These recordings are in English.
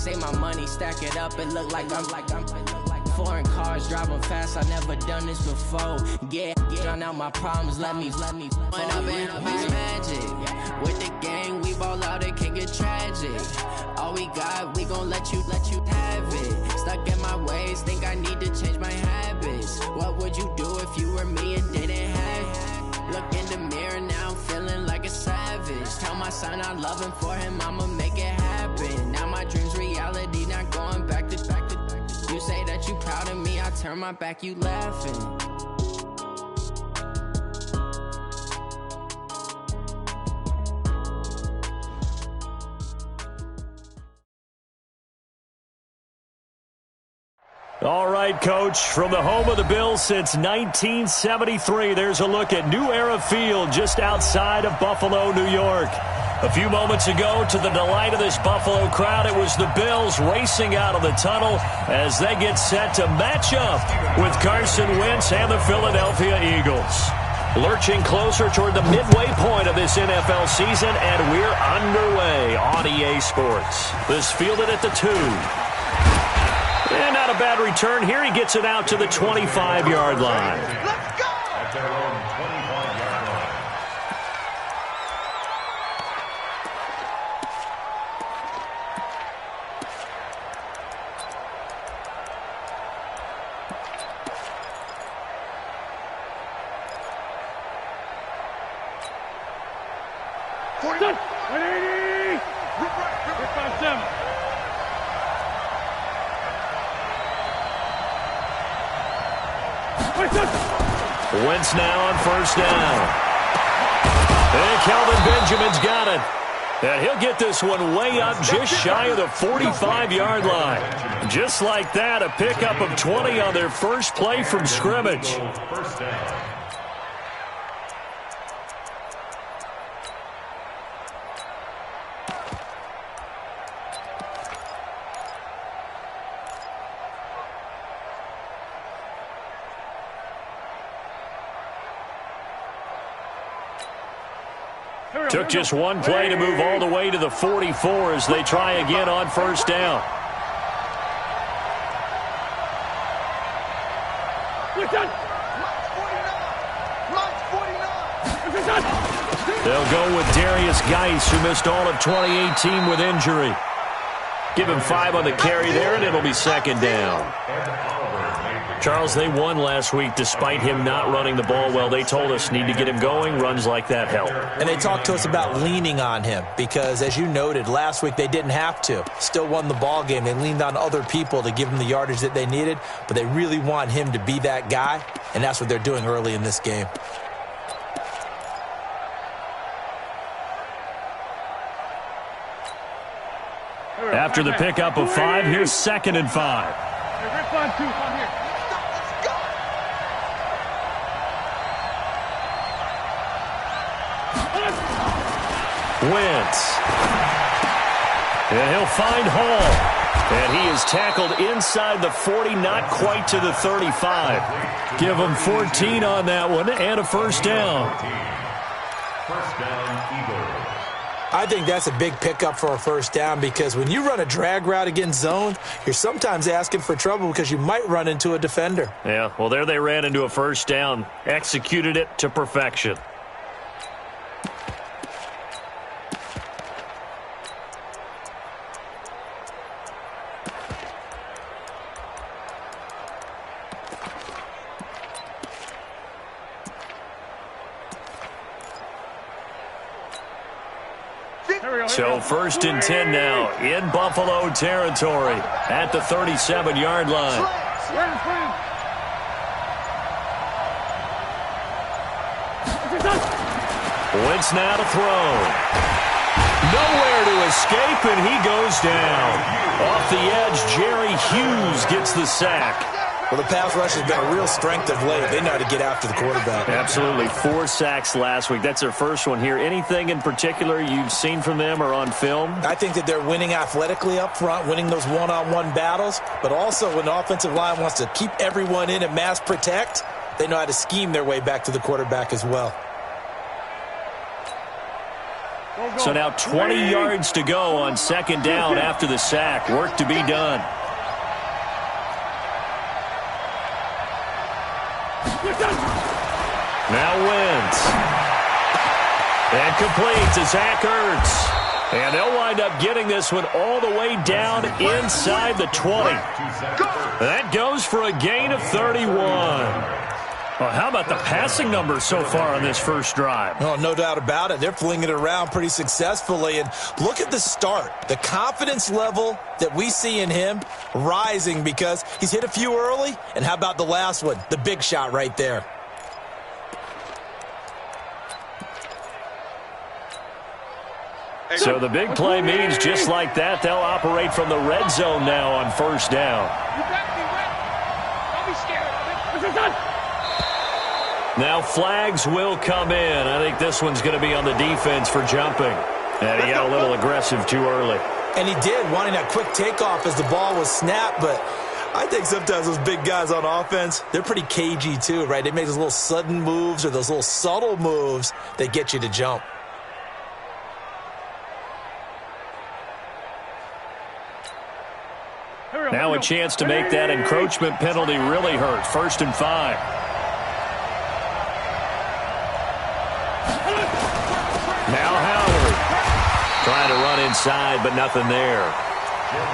say my money, stack it up, it look like I'm foreign cars, driving fast, I never done this before. Get drown out my problems, let me when I've been magic. With the gang, we ball out, it can get tragic. All we got, we gon' let you have it. Stuck in my ways, think I need to change my habits. What would you do if you were me and didn't have it? Look in the mirror, now I'm feeling like a savage. Tell my son I love him, for him I'ma make it happen. Now my dream's reality, not going back to. You say that you proud of me, I turn my back, you laughing. All right, Coach, from the home of the Bills since 1973, there's a look at New Era Field just outside of Buffalo, New York. A few moments ago, to the delight of this Buffalo crowd, it was the Bills racing out of the tunnel as they get set to match up with Carson Wentz and the Philadelphia Eagles. Lurching closer toward the midway point of this NFL season, and we're underway on EA Sports. This fielded at the 2. And not a bad return here. He gets it out to the 25-yard line. Let's go! At their own 25-yard line. Set, 180! Rip on 7. Wentz now on first down. And Kelvin Benjamin's got it. And he'll get this one way up just shy of the 45-yard line. Just like that, a pickup of 20 on their first play from scrimmage. First down. Took just one play to move all the way to the 44 as they try again on first down. They'll go with Darius Geis, who missed all of 2018 with injury. Give him 5 on the carry there, and it'll be second down. Charles, they won last week despite him not running the ball well. They told us need to get him going. Runs like that help. And they talked to us about leaning on him because, as you noted, last week they didn't have to. Still won the ball game. They leaned on other people to give them the yardage that they needed, but they really want him to be that guy, and that's what they're doing early in this game. After the pickup of 5, here's 2nd and 5. Wentz. And he'll find Hall. And he is tackled inside the 40, not quite to the 35. Give him 14 on that one and a first down. First down, Eagles. I think that's a big pickup for a first down because when you run a drag route against zone, you're sometimes asking for trouble because you might run into a defender. Yeah, well, there they ran into a first down. Executed it to perfection. So 1st and 10 now in Buffalo territory at the 37-yard line. Wentz now to throw. Nowhere to escape, and he goes down. Off the edge, Jerry Hughes gets the sack. Well, the pass rush has been a real strength of late. They know how to get after the quarterback. Absolutely. 4 sacks last week. That's their first one here. Anything in particular you've seen from them or on film? I think that they're winning athletically up front, winning those one-on-one battles, but also when the offensive line wants to keep everyone in and mass protect, they know how to scheme their way back to the quarterback as well. So now 20 yards to go on second down after the sack. Work to be done. Now Wentz. And complete to Zach Ertz. And they'll wind up getting this one all the way down inside the 20. That goes for a gain of 31. Well, how about the passing numbers so far on this first drive? Oh, no doubt about it. They're flinging it around pretty successfully. And look at the start. The confidence level that we see in him rising because he's hit a few early. And how about the last one? The big shot right there. So the big play means just like that, they'll operate from the red zone now on first down. Now flags will come in. I think this one's going to be on the defense for jumping. And he got a little aggressive too early. And he did, wanting that quick takeoff as the ball was snapped. But I think sometimes those big guys on offense, they're pretty cagey too, right? They make those little sudden moves or those little subtle moves that get you to jump. Now a chance to make that encroachment penalty really hurt. 1st and 5. Now Howard. Trying to run inside, but nothing there.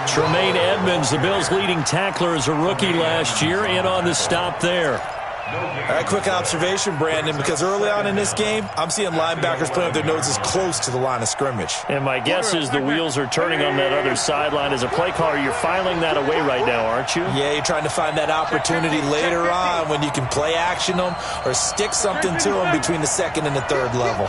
Tremaine Edmonds, the Bills' leading tackler as a rookie last year, in on the stop there. All right, quick observation, Brandon, because early on in this game, I'm seeing linebackers playing with their noses close to the line of scrimmage. And my guess is the wheels are turning on that other sideline. As a play caller, you're filing that away right now, aren't you? Yeah, you're trying to find that opportunity later on when you can play action them or stick something to them between the second and the third level.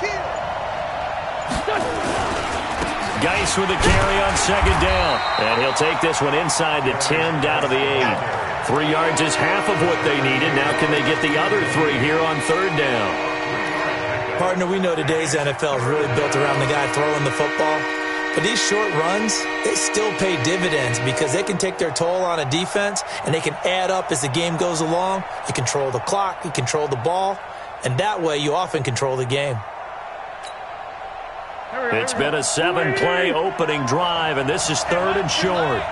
Geis with a carry on second down. And he'll take this one inside the 10 down to the 8. 3 yards is half of what they needed. Now can they get the other 3 here on third down? Partner, we know today's NFL is really built around the guy throwing the football. But these short runs, they still pay dividends because they can take their toll on a defense and they can add up as the game goes along. You control the clock, you control the ball, and that way you often control the game. It's been a 7-play opening drive, and this is 3rd and short.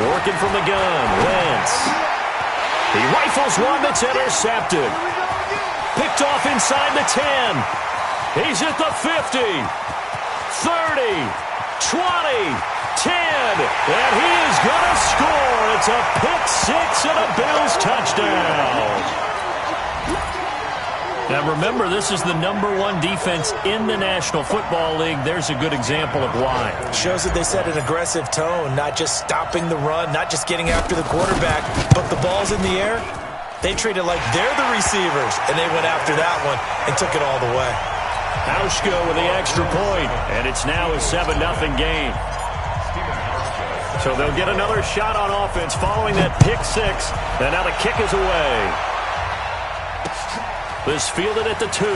Working from the gun, Wentz. He rifles one that's intercepted. Picked off inside the 10. He's at the 50, 30, 20, 10, and he is going to score. It's a pick 6 and a Bills touchdown. Now remember, this is the #1 defense in the National Football League. There's a good example of why. Shows that they set an aggressive tone, not just stopping the run, not just getting after the quarterback, but the ball's in the air. They treat it like they're the receivers, and they went after that one and took it all the way. Hauschka with the extra point, and it's now a 7-0 game. So they'll get another shot on offense following that pick 6, and now the kick is away. This fielded at the 2.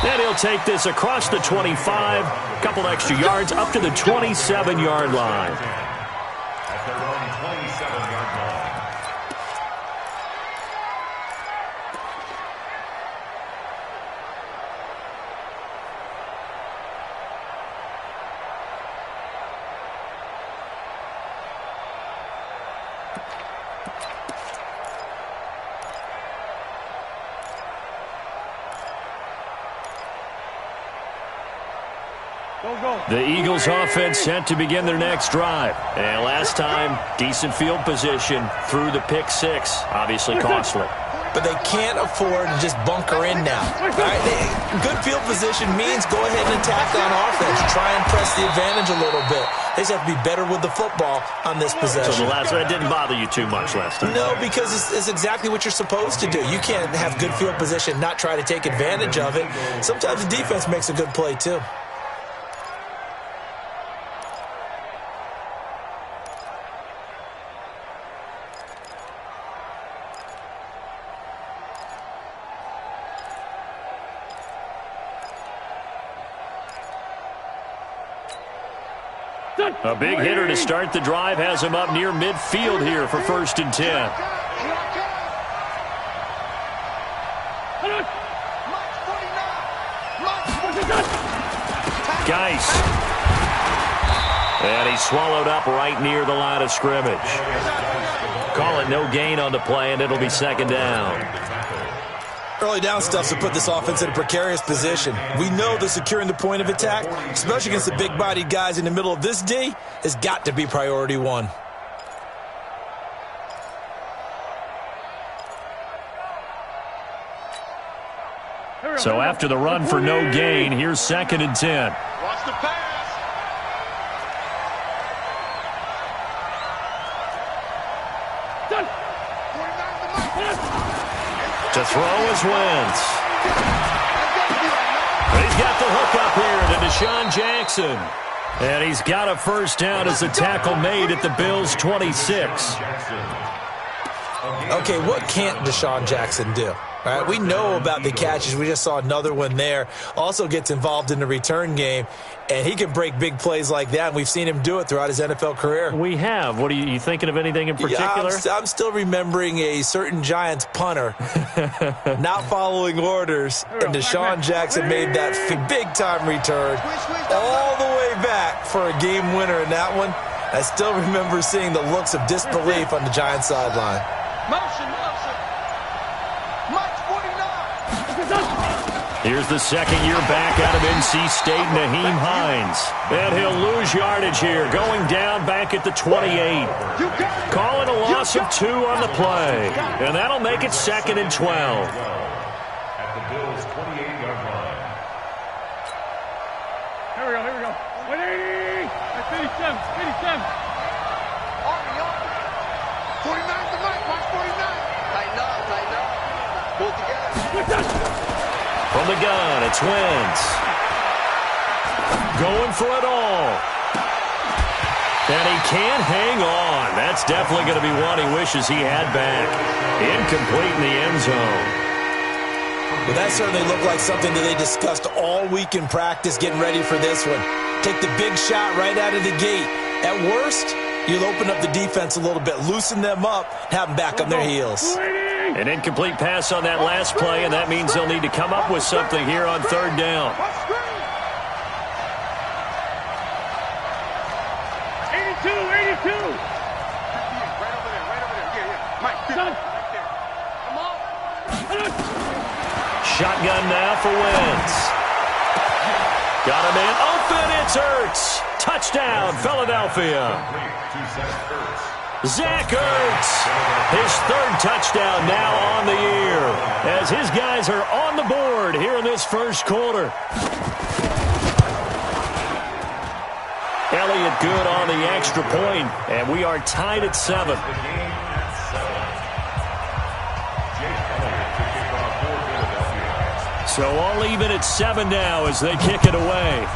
Then he'll take this across the 25, couple extra yards up to the 27-yard line. At their own 27-yard line. The Eagles offense set to begin their next drive. And last time, decent field position through the pick 6. Obviously costly. But they can't afford to just bunker in now. All right? Good field position means go ahead and attack on offense. Try and press the advantage a little bit. They just have to be better with the football on this possession. So the last one didn't bother you too much last time? No, because it's exactly what you're supposed to do. You can't have good field position, not try to take advantage of it. Sometimes the defense makes a good play, too. A big hitter to start the drive has him up near midfield here for 1st and 10. Geis. And he's swallowed up right near the line of scrimmage. Call it no gain on the play, and it'll be 2nd down. Early down stuff's to put this offense in a precarious position. We know that securing the point of attack, especially against the big-bodied guys in the middle of this D, has got to be priority one. So after the run for no gain, here's 2nd and 10. Watch the pass. To throw is Wentz. He's got the hook up here to Deshaun Jackson. And he's got a 1st down as the tackle made at the Bills' 26. Okay, what can't Deshaun Jackson do? All right, we know about the catches. We just saw another one there. Also gets involved in the return game, and he can break big plays like that, and we've seen him do it throughout his NFL career. We have. What are you thinking of anything in particular? Yeah, I'm still remembering a certain Giants punter not following orders, and Deshaun Jackson made that big-time return all the way back for a game winner in that one. I still remember seeing the looks of disbelief on the Giants sideline. Motion. Here's the 2nd-year back out of NC State, Naheem Hines. And he'll lose yardage here, going down back at the 28. Calling a loss of 2 on the play. And that'll make it 2nd and 12. At the Bills' 28-yard line. Here we go. 180. That's 87. 49 to Mike. Watch 49. Tighten up. Pull together. From the gun, it's Wentz. Going for it all. And he can't hang on. That's definitely going to be one he wishes he had back. Incomplete in the end zone. Well, that certainly looked like something that they discussed all week in practice getting ready for this one. Take the big shot right out of the gate. At worst, you'll open up the defense a little bit, loosen them up, have them back on their heels. An incomplete pass on that last play, and that means they'll need to come up with something here on 3rd down. 82. Right over there. Yeah. Mike, right there. Come on. Shotgun now for Wentz. Got him in. Open, it's Ertz. Touchdown, Philadelphia. Zach Ertz, his 3rd touchdown now on the year, as his guys are on the board here in this 1st quarter. Elliott good on the extra point, and we are tied at 7. So all even at 7 now as they kick it away.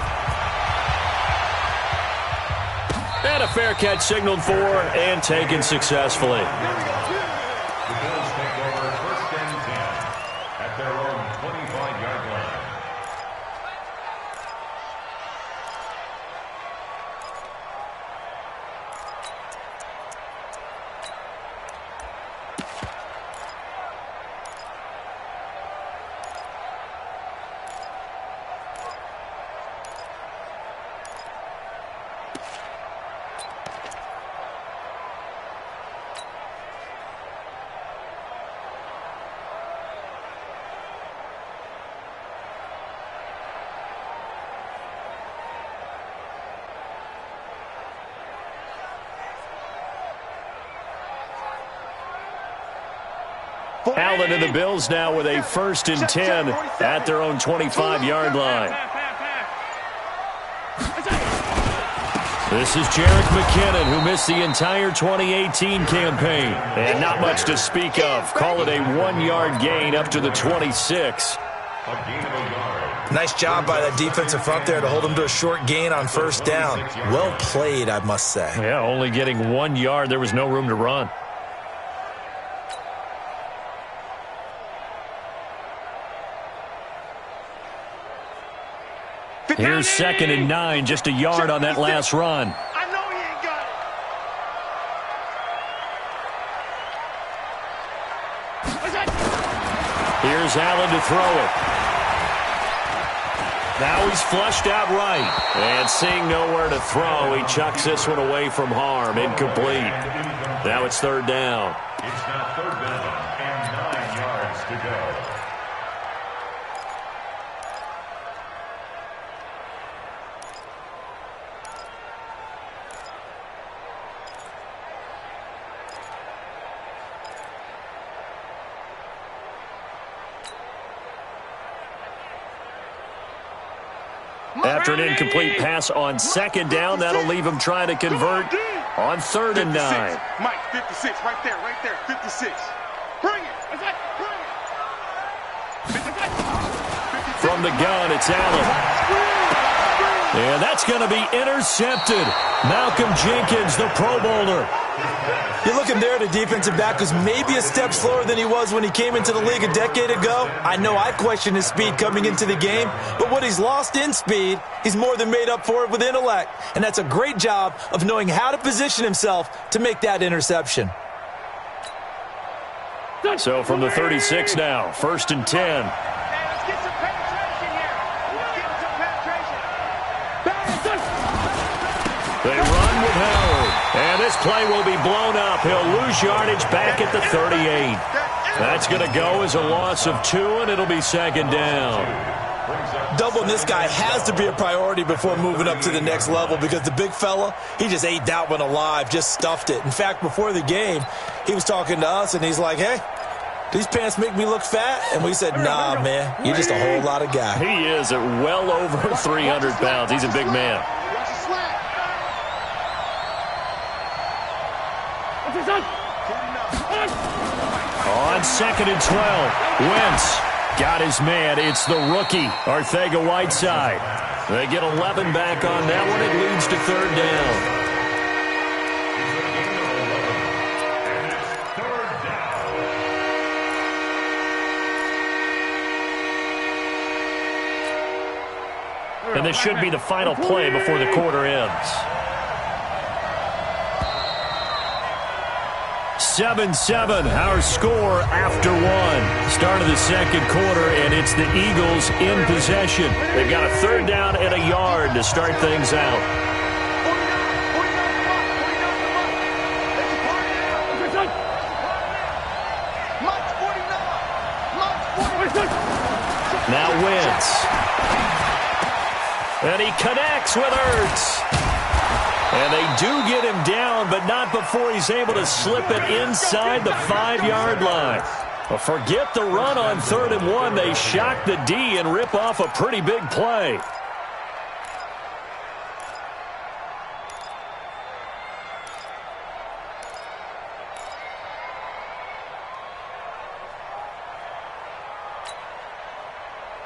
And a fair catch signaled for and taken successfully. The Bills take over 1st and 10 at their own 25-yard line. Allen and the Bills now with a 1st and 10 at their own 25-yard line. This is Jerick McKinnon, who missed the entire 2018 campaign. And not much to speak of. Call it a 1-yard gain up to the 26. Nice job by that defensive front there to hold them to a short gain on 1st down. Well played, I must say. Yeah, only getting 1 yard. There was no room to run. Here's 2nd and 9, just a yard on that last run. Here's Allen to throw it. Now he's flushed out right. And seeing nowhere to throw, he chucks this one away from harm. Incomplete. Now it's third down. It's now third down and 9 yards to go. After an incomplete pass on second down, that'll leave him trying to convert on third and 9. Mike, 56, right there, 56. Bring it. From the gun, it's Allen. And that's going to be intercepted. Malcolm Jenkins, the Pro Bowler. You're looking there at a defensive back who's maybe a step slower than he was when he came into the league a decade ago. I know I questioned his speed coming into the game, but what he's lost in speed, he's more than made up for it with intellect. And that's a great job of knowing how to position himself to make that interception. So from the 36 now, first and 10. They run with Howard. And this play will be blown up. He'll lose yardage back at the 38. That's going to go as a loss of 2, and it'll be second down. Doubling this guy has to be a priority before moving up to the next level because the big fella, he just ate that one alive, just stuffed it. In fact, before the game, he was talking to us, and he's like, hey, these pants make me look fat? And we said, nah, man, you're just a whole lot of guy. He is at well over 300 pounds. He's a big man. On second and 12, Wentz got his man. It's the rookie, Arcega-Whiteside. They get 11 back on that one. It leads to third down. And this should be the final play before the quarter ends. 7-7, our score after 1. Start of the second quarter, and it's the Eagles in possession. They've got a third down and a yard to start things out. Now Wentz. And he connects with Ertz. And they do get him down, but not before he's able to slip it inside the 5-yard line. Well, forget the run on 3rd and 1. They shock the D and rip off a pretty big play.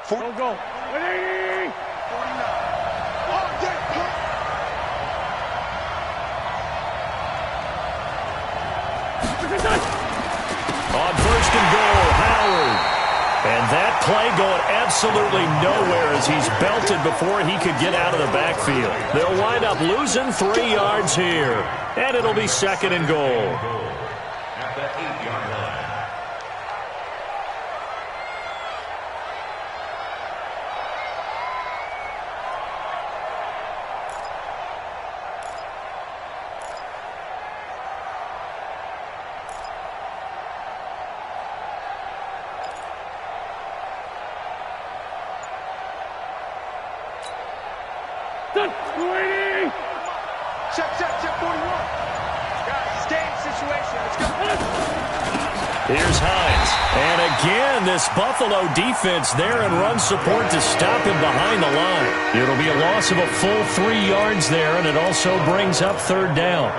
Go. 180. 49. On first and goal, Howard. And that play going absolutely nowhere as he's belted before he could get out of the backfield. They'll wind up losing 3 yards here. And it'll be second and goal. At the 8-yard line. Check 41. Guys, game situation. Let's go. Here's Hines. And again, this Buffalo defense there in run support to stop him behind the line. It'll be a loss of a full 3 yards there, and it also brings up third down.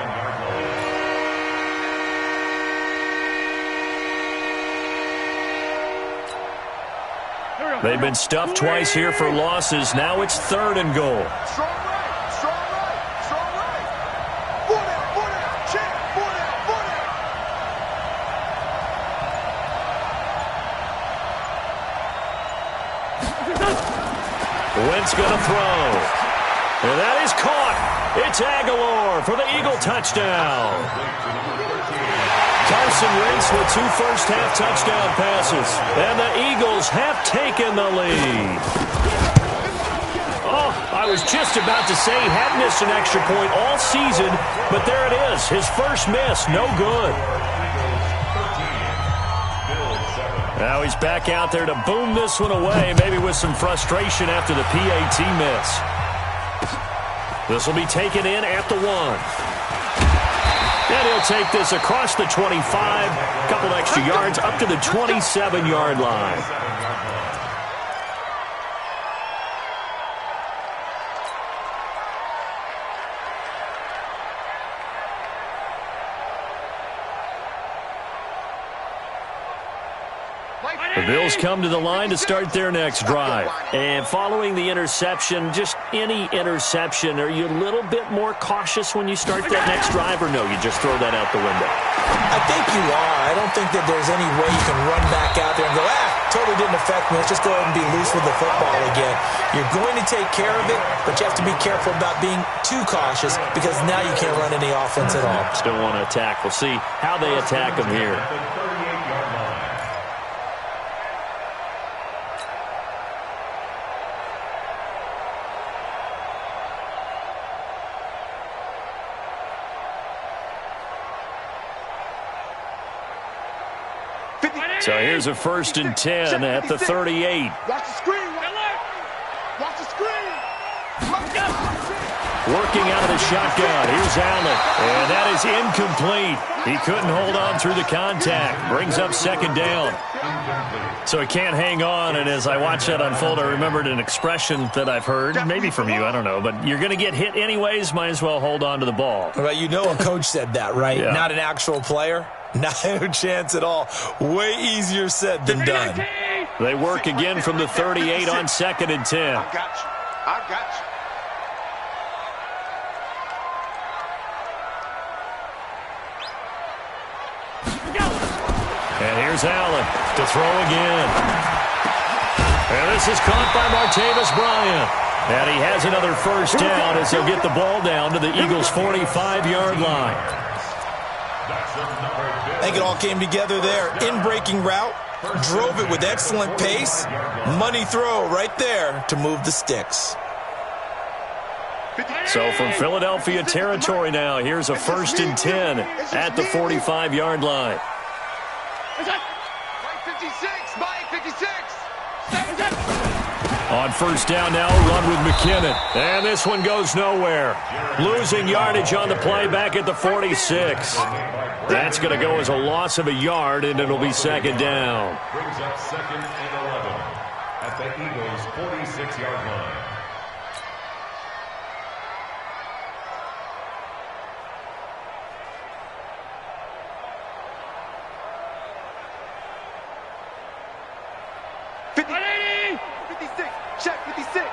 They've been stuffed twice here for losses. Now it's 3rd and goal. Strong right. Strong right. Foot out. Check. Foot out. Wentz going to throw. And that is caught. It's Aguilar for the Eagle touchdown. Carson Wentz with 2 first-half touchdown passes. And the Eagles have taken the lead. Oh, I was just about to say he had missed an extra point all season, but there it is. His first miss, no good. Now he's back out there to boom this one away, maybe with some frustration after the PAT miss. This will be taken in at the 1. And he'll take this across the 25, a couple extra yards up to the 27-yard line. The Bills come to the line to start their next drive. And following the interception, just any interception, are you a little bit more cautious when you start that next drive, or no, you just throw that out the window? I think you are. I don't think that there's any way you can run back out there and go, totally didn't affect me. Let's just go ahead and be loose with the football again. You're going to take care of it, but you have to be careful about being too cautious because now you can't run any offense at all. Still want to attack. We'll see how they attack them here. So here's a 1st and 10 at the 38. Watch the screen. Watch the screen. Working out of the shotgun. Here's Allen. And that is incomplete. He couldn't hold on through the contact. Brings up 2nd down. So he can't hang on. And as I watched that unfold, I remembered an expression that I've heard, maybe from you, I don't know. But you're going to get hit anyways. Might as well hold on to the ball. Well, you know a coach said that, right? Yeah. Not an actual player. No chance at all. Way easier said than done. They work again from the 38 on 2nd and 10. I got you. I got you. And here's Allen to throw again. And this is caught by Martavis Bryant. And he has another 1st down as he'll get the ball down to the Eagles' 45-yard line. I think it all came together there. In-breaking route, drove it with excellent pace. Money throw right there to move the sticks. So from Philadelphia territory now, here's a 1st and 10 at the 45-yard line. Mike 56. Mike 56. On 1st down now, run with McKinnon. And this one goes nowhere. Losing yardage on the play back at the 46. That's going to go as a loss of a yard, and it'll be 2nd down. Brings up 2nd and 11 at the Eagles' 46-yard line. Check 56.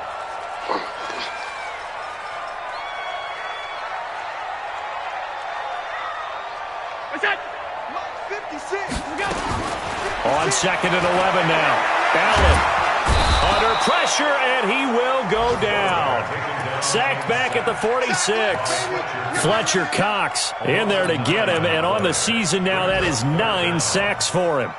What's that? 56. On 2nd and 11 now. Allen under pressure, and he will go down. Sacked back at the 46. Fletcher Cox in there to get him, and on the season now, that is 9 sacks for him.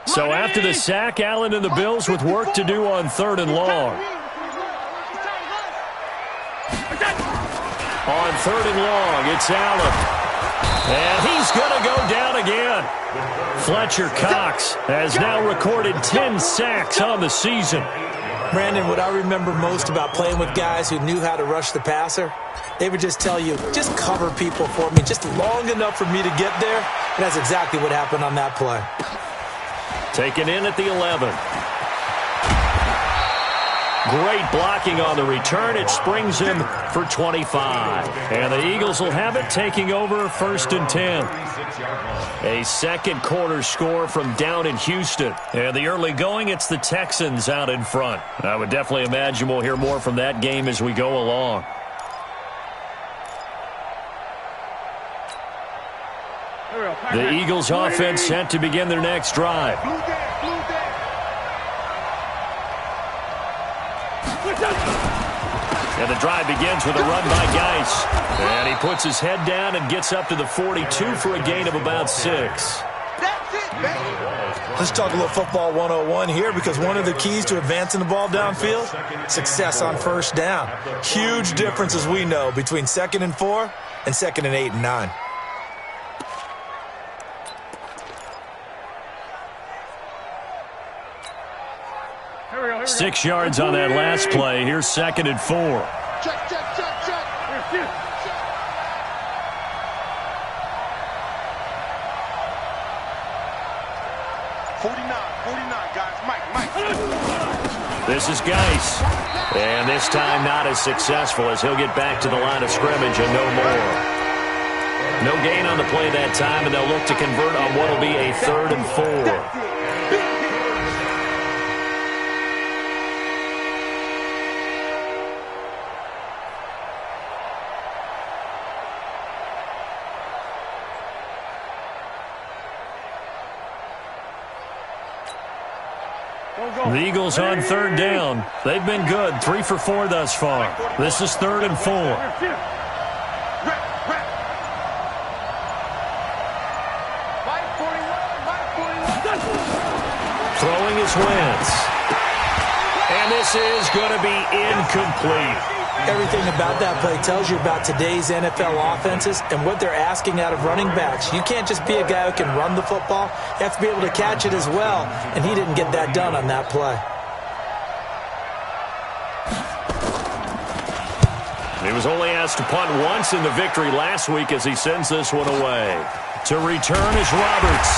So after the sack, Allen and the Bills with work to do on 3rd and long. On 3rd and long, it's Allen. And he's going to go down again. Fletcher Cox has now recorded 10 sacks on the season. Brandon, what I remember most about playing with guys who knew how to rush the passer, they would just tell you, just cover people for me, just long enough for me to get there. And that's exactly what happened on that play. Taken in at the 11. Great blocking on the return. It springs him for 25. And the Eagles will have it, taking over 1st and 10. A second quarter score from down in Houston. And the early going, it's the Texans out in front. I would definitely imagine we'll hear more from that game as we go along. The Eagles offense set to begin their next drive. And the drive begins with a run by Geis. And he puts his head down and gets up to the 42 for a gain of about 6. Let's talk a little football 101 here, because one of the keys to advancing the ball downfield, success on first down. Huge difference, as we know, between 2nd and 4 and 2nd and 8 and 9. Here 6 yards on that last play. Here's 2nd and 4. Check, check, check, check. 49, guys. Mike. This is Geis. And this time not as successful, as he'll get back to the line of scrimmage and no more. No gain on the play that time, and they'll look to convert on what will be a 3rd and 4. The Eagles on 3rd down. They've been good, 3 for 4 thus far. This is 3rd and 4. Throwing his Wentz. And this is going to be incomplete. Everything about that play tells you about today's NFL offenses and what they're asking out of running backs. You can't just be a guy who can run the football. You have to be able to catch it as well, and he didn't get that done on that play. He was only asked to punt once in the victory last week as he sends this one away. To return is Roberts.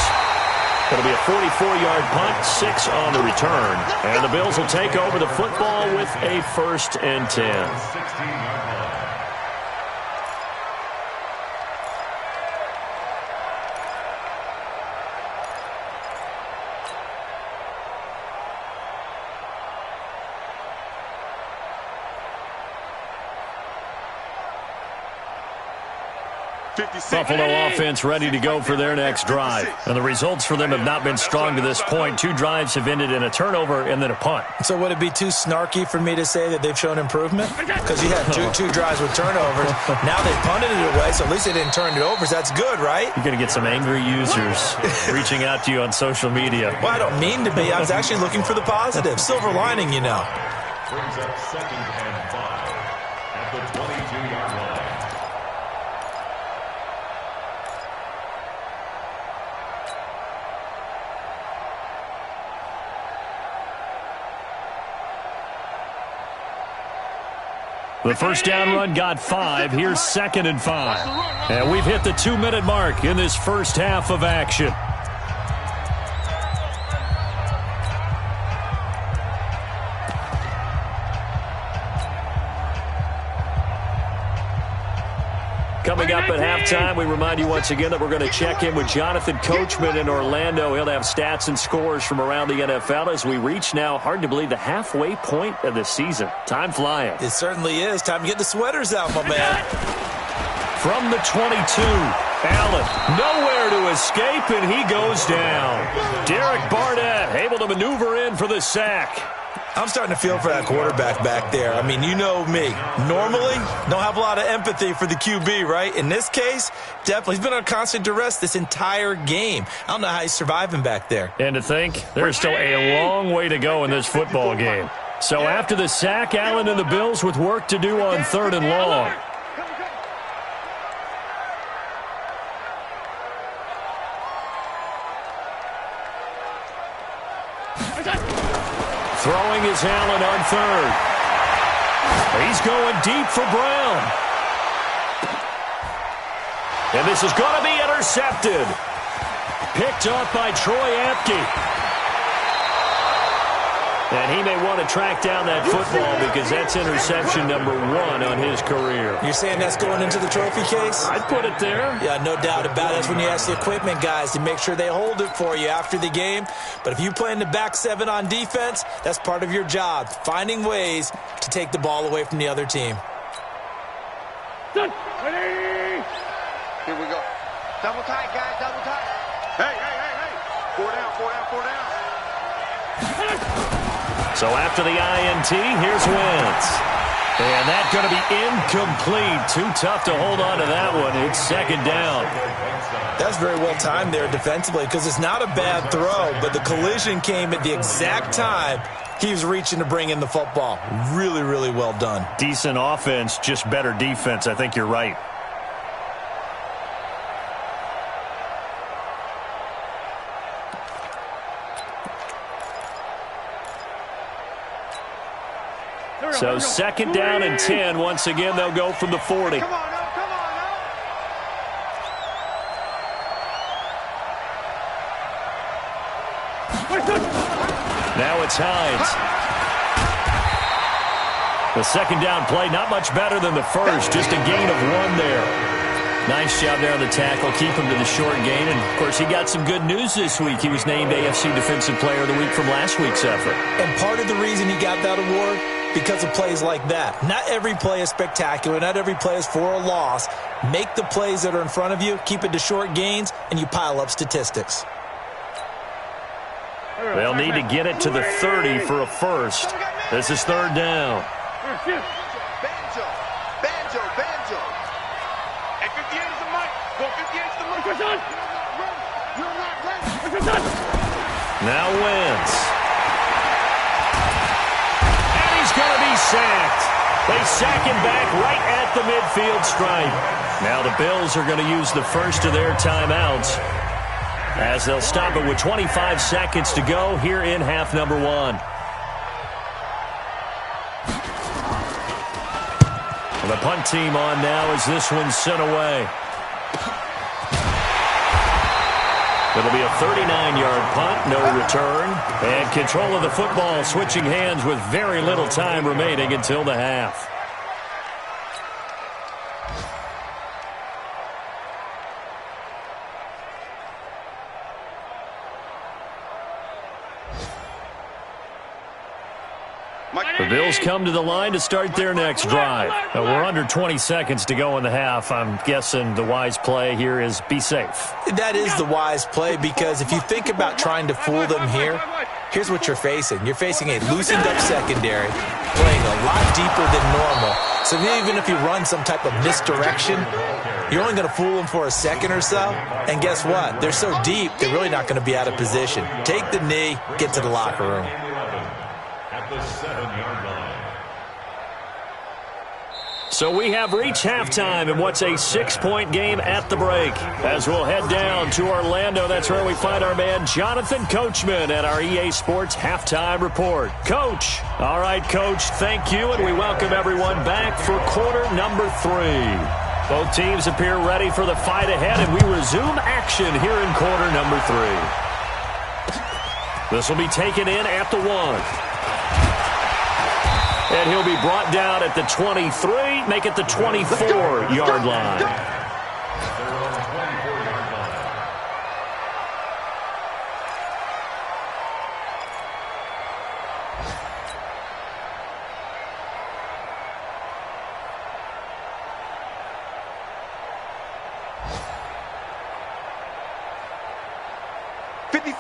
It'll be a 44-yard punt, 6 on the return. And the Bills will take over the football with a 1st and 10. Buffalo offense ready to go for their next drive. And the results for them have not been strong to this point. 2 drives have ended in a turnover and then a punt. So would it be too snarky for me to say that they've shown improvement? Because you had two drives with turnovers. Now they punted it away, so at least they didn't turn it over. So that's good, right? You're going to get some angry users reaching out to you on social media. Well, I don't mean to be. I was actually looking for the positive. Silver lining, you know. Brings up 2nd and 5 at the 22-yard line. The first down run got 5. Here's 2nd and 5. And we've hit the 2-minute mark in this first half of action. Coming up at halftime, we remind you once again that we're going to check in with Jonathan Coachman in Orlando. He'll have stats and scores from around the NFL as we reach now, hard to believe, the halfway point of the season. Time flying. It certainly is. Time to get the sweaters out, my man. From the 22, Allen nowhere to escape, and he goes down. Derek Barnett able to maneuver in for the sack. I'm starting to feel for that quarterback back there. I mean, you know me. Normally, don't have a lot of empathy for the QB, right? In this case, definitely. He's been on constant duress this entire game. I don't know how he's surviving back there. And to think, there's still a long way to go in this football game. So after the sack, Allen and the Bills with work to do on 3rd and long. Throwing is Allen on 3rd. He's going deep for Brown. And this is going to be intercepted. Picked up by Troy Apke. And he may want to track down that football because that's interception number 1 on his career. You're saying that's going into the trophy case? I'd put it there. Yeah, no doubt about it. That's when you ask the equipment guys to make sure they hold it for you after the game. But if you play in the back 7 on defense, that's part of your job, finding ways to take the ball away from the other team. Here we go. Double tight, guys, double tight. Hey. 4 down, 4 down, 4 down. So after the INT, here's Wentz. And that's going to be incomplete. Too tough to hold on to that one. It's second down. That's very well timed there defensively because it's not a bad throw, but the collision came at the exact time he was reaching to bring in the football. Really, really well done. Decent offense, just better defense. I think you're right. So second down and 10. Once again, they'll go from the 40. Come on now, come on now. Now it's Hines. The second down play, not much better than the first. Just a gain of 1 there. Nice job there on the tackle. Keep him to the short gain. And, of course, he got some good news this week. He was named AFC Defensive Player of the Week from last week's effort. And part of the reason he got that award, because of plays like that. Not every play is spectacular. Not every play is for a loss. Make the plays that are in front of you, keep it to short gains, and you pile up statistics. They'll need to get it to the 30 for a first. This is third down. Banjo. Hey, 58 is the mic. Go 58 is the mic. You're not ready. Now Wentz. And he's going to be sacked. They sack him back right at the midfield stripe. Now the Bills are going to use the first of their timeouts as they'll stop it with 25 seconds to go here in half number 1. The punt team on now as this one's sent away. It'll be a 39-yard punt, no return. And control of the football switching hands with very little time remaining until the half. The Bills come to the line to start their next drive. We're under 20 seconds to go in the half. I'm guessing the wise play here is be safe. That is the wise play because if you think about trying to fool them here, here's what you're facing. You're facing a loosened up secondary, playing a lot deeper than normal. So even if you run some type of misdirection, you're only going to fool them for a second or so. And guess what? They're so deep, they're really not going to be out of position. Take the knee, get to the locker room. At the 7-yard line. So we have reached halftime in what's a 6-point game at the break. As we'll head down to Orlando, that's where we find our man Jonathan Coachman at our EA Sports Halftime Report. Coach. All right, Coach, thank you, and we welcome everyone back for quarter number 3. Both teams appear ready for the fight ahead, and we resume action here in quarter number 3. This will be taken in at the 1. And he'll be brought down at the 23, make it the 24-yard line.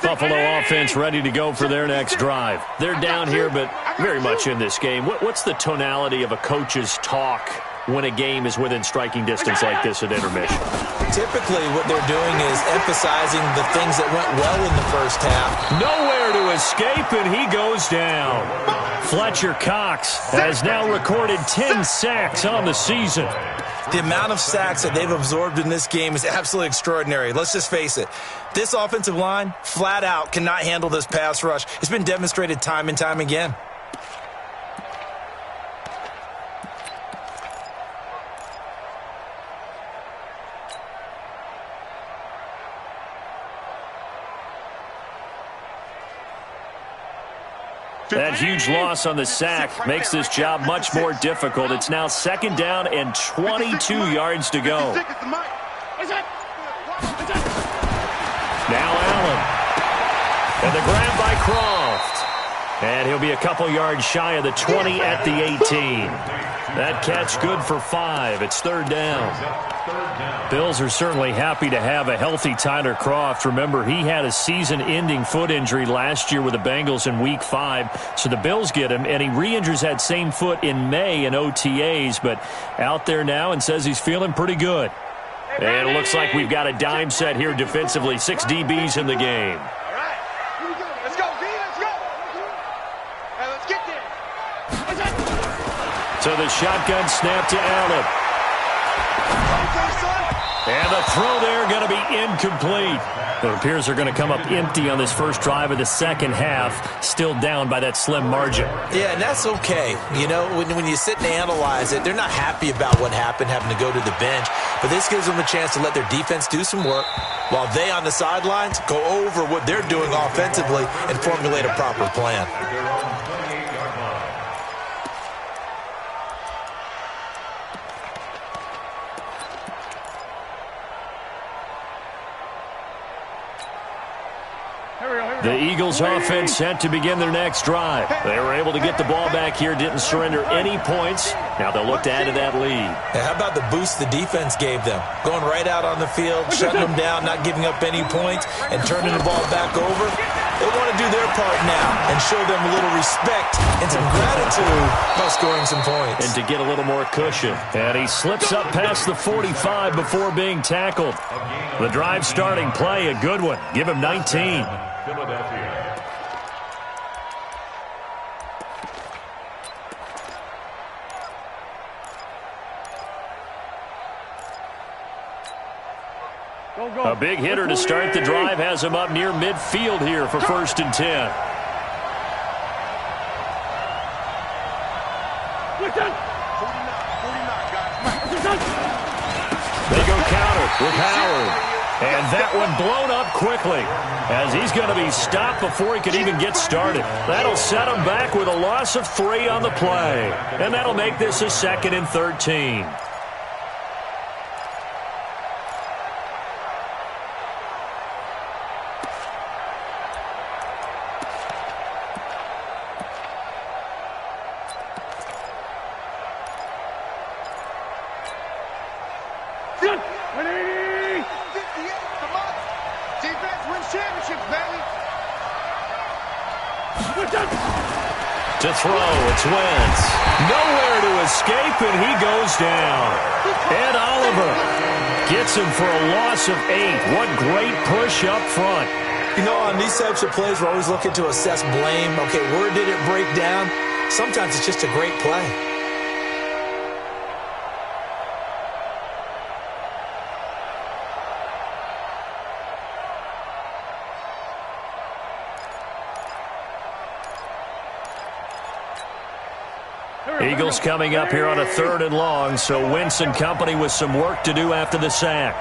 Buffalo offense ready to go for their next drive. They're down here, but very much in this game. What's the tonality of a coach's talk when a game is within striking distance like this at intermission? Typically, what they're doing is emphasizing the things that went well in the first half. Nowhere to escape, and he goes down. Fletcher Cox has now recorded 10 sacks on the season. The amount of sacks that they've absorbed in this game is absolutely extraordinary. Let's just face it. This offensive line, flat out, cannot handle this pass rush. It's been demonstrated time and time again. That huge loss on the sack makes this job much more difficult. It's now 2nd down and 22 yards to go. Now Allen. And the grab by Croft. And he'll be a couple yards shy of the 20 at the 18. That catch good for 5. It's 3rd down. Bills are certainly happy to have a healthy Tyler Croft. Remember, he had a season-ending foot injury last year with the Bengals in Week 5. So the Bills get him, and he re-injures that same foot in May in OTAs. But out there now and says he's feeling pretty good. And it looks like we've got a dime set here defensively. 6 DBs in the game. All right. Let's go, D. Let's go. Hey, let's get there. So the shotgun snap to Allen. And the throw there going to be incomplete. It appears they're going to come up empty on this first drive of the second half, still down by that slim margin. Yeah, and that's okay. You know, when you sit and analyze it, they're not happy about what happened, having to go to the bench. But this gives them a chance to let their defense do some work while they on the sidelines go over what they're doing offensively and formulate a proper plan. The Eagles offense set to begin their next drive. They were able to get the ball back here, didn't surrender any points. Now they'll look to add to that lead. Yeah, how about the boost the defense gave them? Going right out on the field, shutting them down, not giving up any points, and turning the ball back over. They want to do their part now and show them a little respect and some gratitude by scoring some points. And to get a little more cushion. And he slips up past the 45 before being tackled. The drive starting play, a good one. Give him 19. Philadelphia. A big hitter to start the drive has him up near midfield here for 1st and 10. They go counter with Howard. And that one blown up quickly as he's going to be stopped before he could even get started. That'll set him back with a loss of 3 on the play. And that'll make this a 2nd and 13. To throw, it's Wentz. Nowhere to escape, and he goes down. Ed Oliver gets him for a loss of 8. What great push up front. You know, on these types of plays, we're always looking to assess blame. Okay, where did it break down? Sometimes it's just a great play. Eagles coming up here on a 3rd and long, so Wentz and company with some work to do after the sack.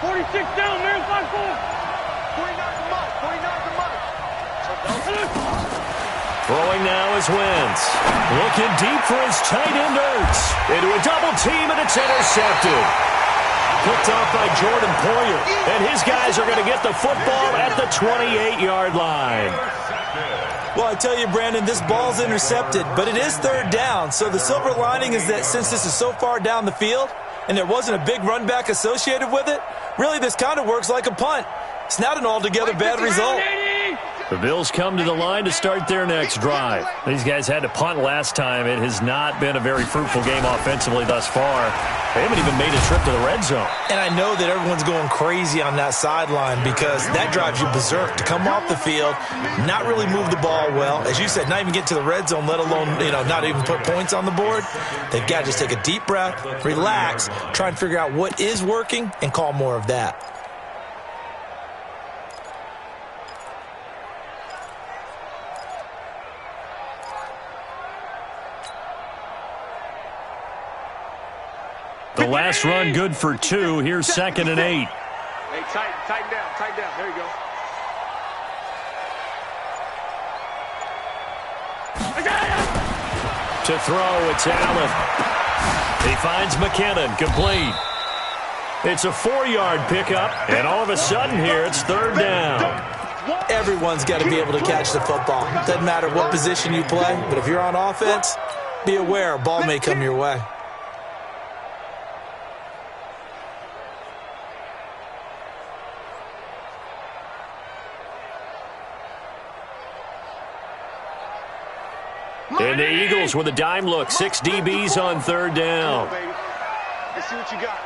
46 down, man, 5-4. 49 to Mike, 49 to Mike. Throwing now is Wentz. Looking deep for his tight end Ertz. Into a double team, and it's intercepted. Picked off by Jordan Poyer. And his guys are going to get the football at the 28-yard line. Well, I tell you, Brandon, this ball's intercepted, but it is 3rd down. So the silver lining is that since this is so far down the field and there wasn't a big run back associated with it, really this kind of works like a punt. It's not an altogether bad result. The Bills come to the line to start their next drive. These guys had to punt last time. It has not been a very fruitful game offensively thus far. They haven't even made a trip to the red zone. And I know that everyone's going crazy on that sideline because that drives you berserk to come off the field, not really move the ball well. As you said, not even get to the red zone, let alone, not even put points on the board. They've got to just take a deep breath, relax, try and figure out what is working, and call more of that. The last run good for 2. Here's 2nd and 8. Hey, tighten down. There you go. To throw, it's Allen. He finds McKinnon, complete. It's a 4-yard pickup, and all of a sudden here, it's third down. Everyone's got to be able to catch the football. Doesn't matter what position you play, but if you're on offense, be aware a ball may come your way. And the Eagles with a dime look. 6 DBs on third down. Let's see what you got.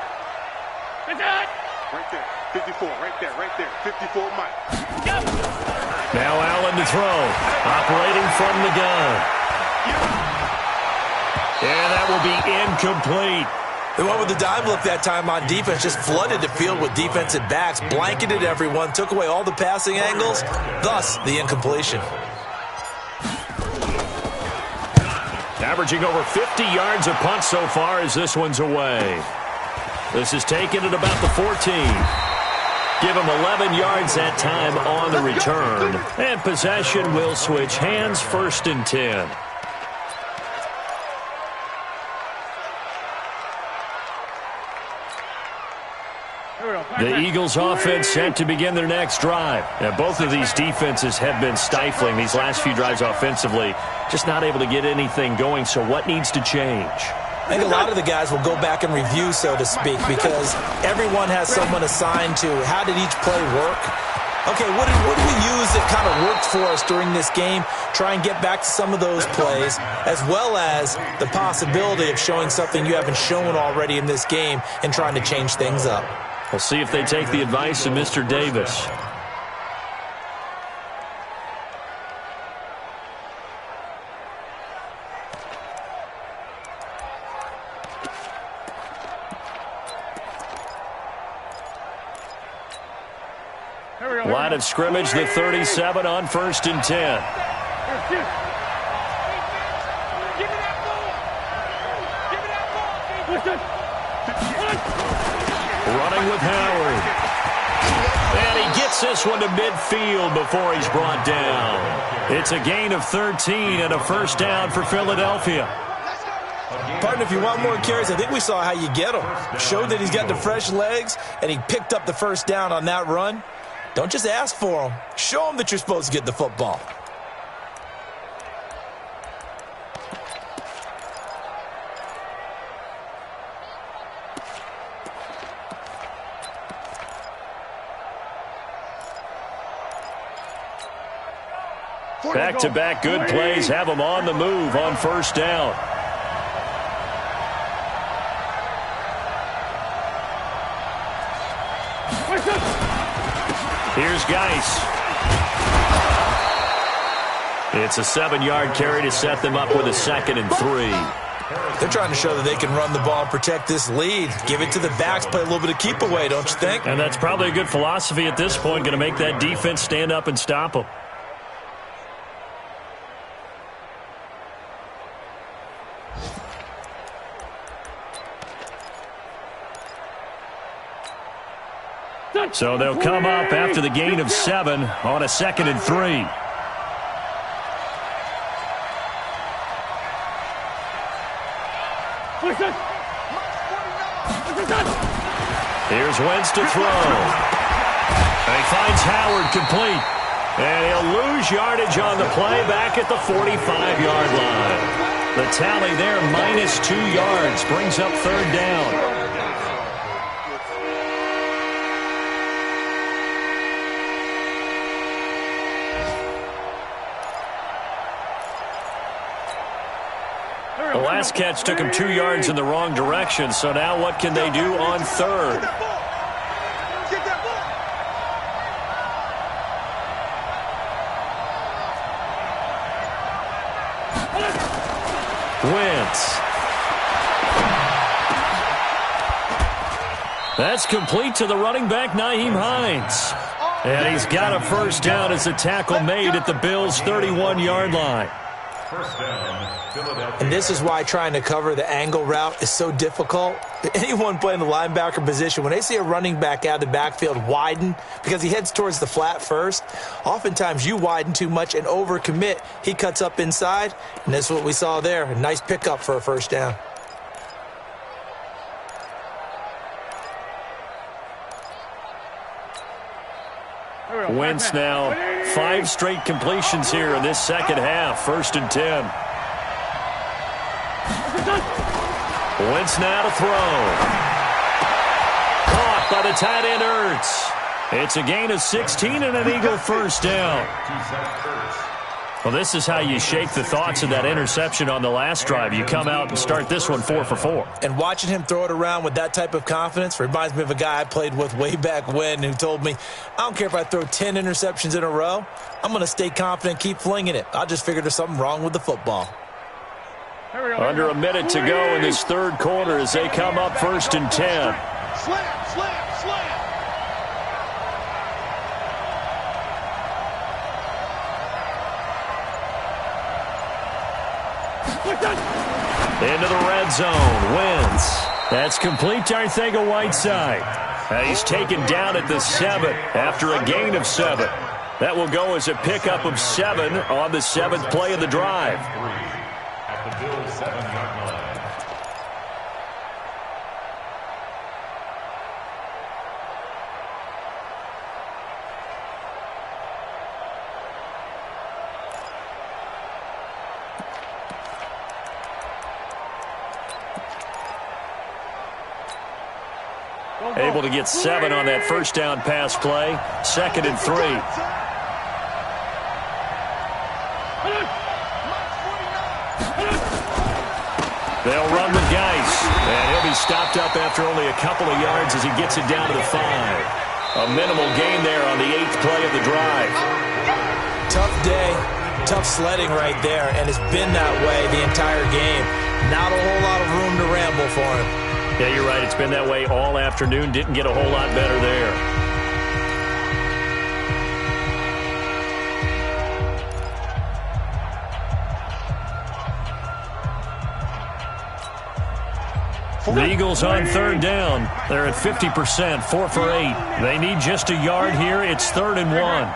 Right there. 54. Right there. Right there. 54 Mike. Now Allen to throw. Operating from the gun. And that will be incomplete. The one with the dime look that time on defense just flooded the field with defensive backs, blanketed everyone, took away all the passing angles, thus the incompletion. Averaging over 50 yards a punt so far as this one's away. This is taken at about the 14. Give him 11 yards that time on the return. And possession will switch hands, 1st and 10. The Eagles offense set to begin their next drive. Now, both of these defenses have been stifling these last few drives offensively. Just not able to get anything going, so what needs to change? I think a lot of the guys will go back and review, so to speak, because everyone has someone assigned to how did each play work. Okay, what did we use that kind of worked for us during this game? Try and get back to some of those plays, as well as the possibility of showing something you haven't shown already in this game and trying to change things up. We'll see if they take the advice of Mr. Davis. Line of scrimmage, the 37 on 1st and 10. Running with Howard. And he gets this one to midfield before he's brought down. It's a gain of 13 and a 1st down for Philadelphia. Partner, if you want more carries, I think we saw how you get him. Showed that he's got the fresh legs, and he picked up the 1st down on that run. Don't just ask for him. Show him that you're supposed to get the football. Back-to-back good plays have them on the move on 1st down. Here's Geis. It's a 7-yard carry to set them up with a 2nd and 3. They're trying to show that they can run the ball and protect this lead. Give it to the backs, play a little bit of keep away, don't you think? And that's probably a good philosophy at this point, going to make that defense stand up and stop them. So they'll come up after the gain of 7 on a 2nd and 3. Here's Wentz to throw. And he finds Howard complete. And he'll lose yardage on the play back at the 45-yard line. The tally there, -2 yards, brings up 3rd down. The last catch took him 2 yards in the wrong direction, so now what can they do on 3rd? Wentz. That's complete to the running back, Nyheim Hines. And he's got a 1st down as a tackle made at the Bills' 31-yard line. First down, Philadelphia. And this is why trying to cover the angle route is so difficult. Anyone playing the linebacker position, when they see a running back out of the backfield widen because he heads towards the flat first, oftentimes you widen too much and overcommit. He cuts up inside, and that's what we saw there. A nice pickup for a first down. Wentz now 5 straight completions here in this second half. 1st and 10. Wentz now to throw. Caught by the tight end Ertz. It's a gain of 16 and an Eagle first down. Well, this is how you shake the thoughts of that interception on the last drive. You come out and start this one 4 for 4. And watching him throw it around with that type of confidence reminds me of a guy I played with way back when who told me, I don't care if I throw 10 interceptions in a row. I'm going to stay confident, keep flinging it. I just figured there's something wrong with the football. Under a minute to go in this third quarter as they come up 1st and 10. Slam, slam, slam. Into the red zone. Wentz. That's complete to Arcega-Whiteside. He's taken down at the 7 after a gain of 7. That will go as a pickup of 7 on the 7th play of the drive. At the Bills' 7-yard line. Able to get 7 on that first down pass play. 2nd and 3. They'll run with Geis. And he'll be stopped up after only a couple of yards as he gets it down to the 5. A minimal gain there on the 8th play of the drive. Tough day, tough sledding right there, and it's been that way the entire game. Not a whole lot of room to ramble for him. Yeah, you're right. It's been that way all afternoon. Didn't get a whole lot better there. The Eagles on 3rd down. They're at 50%, 4 for 8. They need just a yard here. It's 3rd and 1.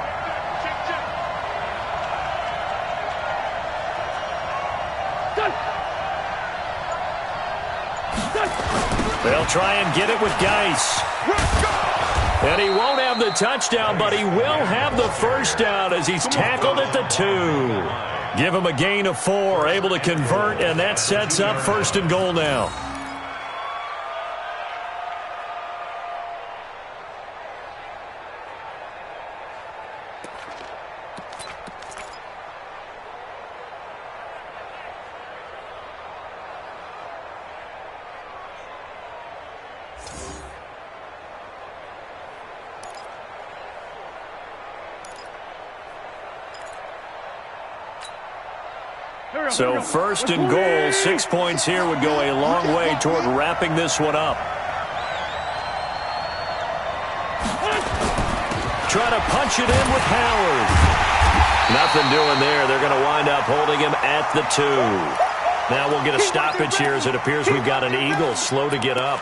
They'll try and get it with Geis. And he won't have the touchdown, but he will have the first down as he's tackled at the 2. Give him a gain of 4, able to convert, and that sets up 1st and goal now. So 1st and goal, 6 points here would go a long way toward wrapping this one up. Try to punch it in with Howard. Nothing doing there. They're going to wind up holding him at the 2. Now we'll get a stoppage here as it appears we've got an Eagle slow to get up.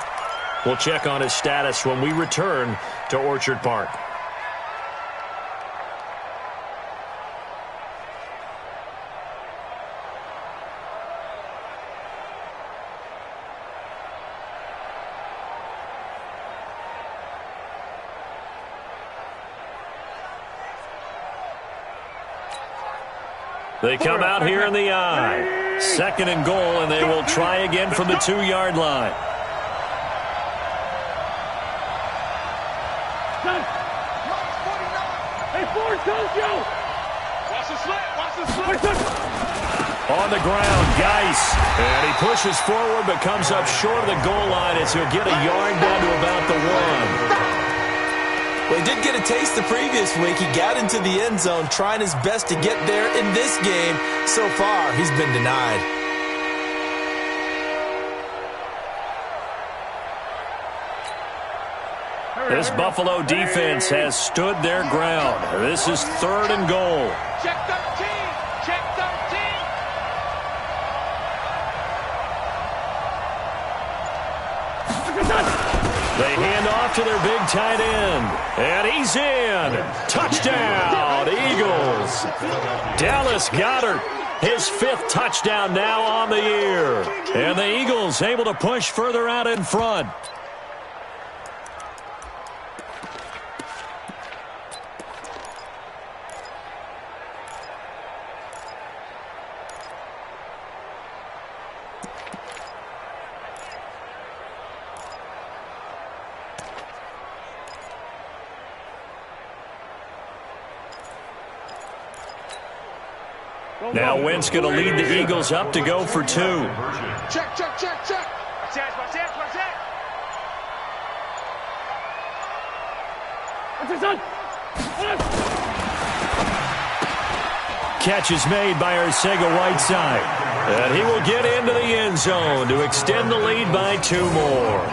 We'll check on his status when we return to Orchard Park. They come out here in the I. 2nd and goal, and they will try again from the 2-yard line. On the ground, Geis. And he pushes forward but comes up short of the goal line as he'll get a yard down to about the 1. Well, he did get a taste the previous week. He got into the end zone trying his best to get there in this game. So far, he's been denied. This Buffalo defense has stood their ground. This is 3rd and goal. Check 13. Check 13. They hand off to their big tight end. And he's in. Touchdown, Eagles. Dallas Goedert, his 5th touchdown now on the year. And the Eagles able to push further out in front. Now Wentz going to lead the Eagles up to go for 2. Check, check, check, check. Catch is made by Arcega-Whiteside. And he will get into the end zone to extend the lead by 2 more.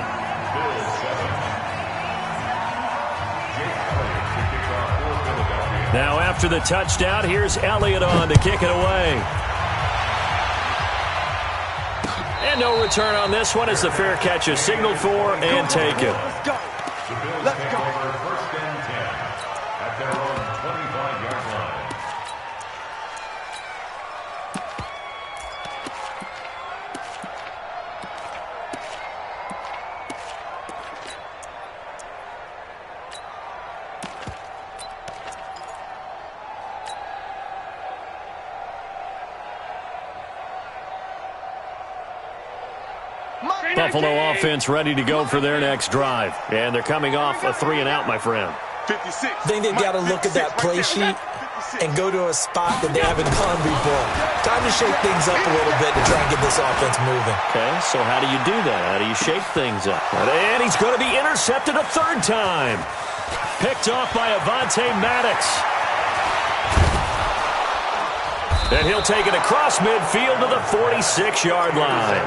Now after the touchdown, here's Elliott on to kick it away. And no return on this one as the fair catch is signaled for and taken. Let's go. Let's go. First and 10 at their own 25-yard line. Buffalo offense ready to go for their next drive. And they're coming off a 3-and-out, my friend. 56. I think they've got to look at that play sheet and go to a spot that they haven't gone before. Time to shake things up a little bit to try and get this offense moving. Okay, so how do you do that? How do you shake things up? And he's going to be intercepted a 3rd time. Picked off by Avonte Maddox. And he'll take it across midfield to the 46-yard line.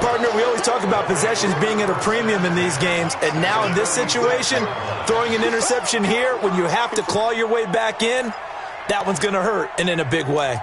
Partner, we always talk about possessions being at a premium in these games, and now in this situation, throwing an interception here when you have to claw your way back in, that one's going to hurt, and in a big way.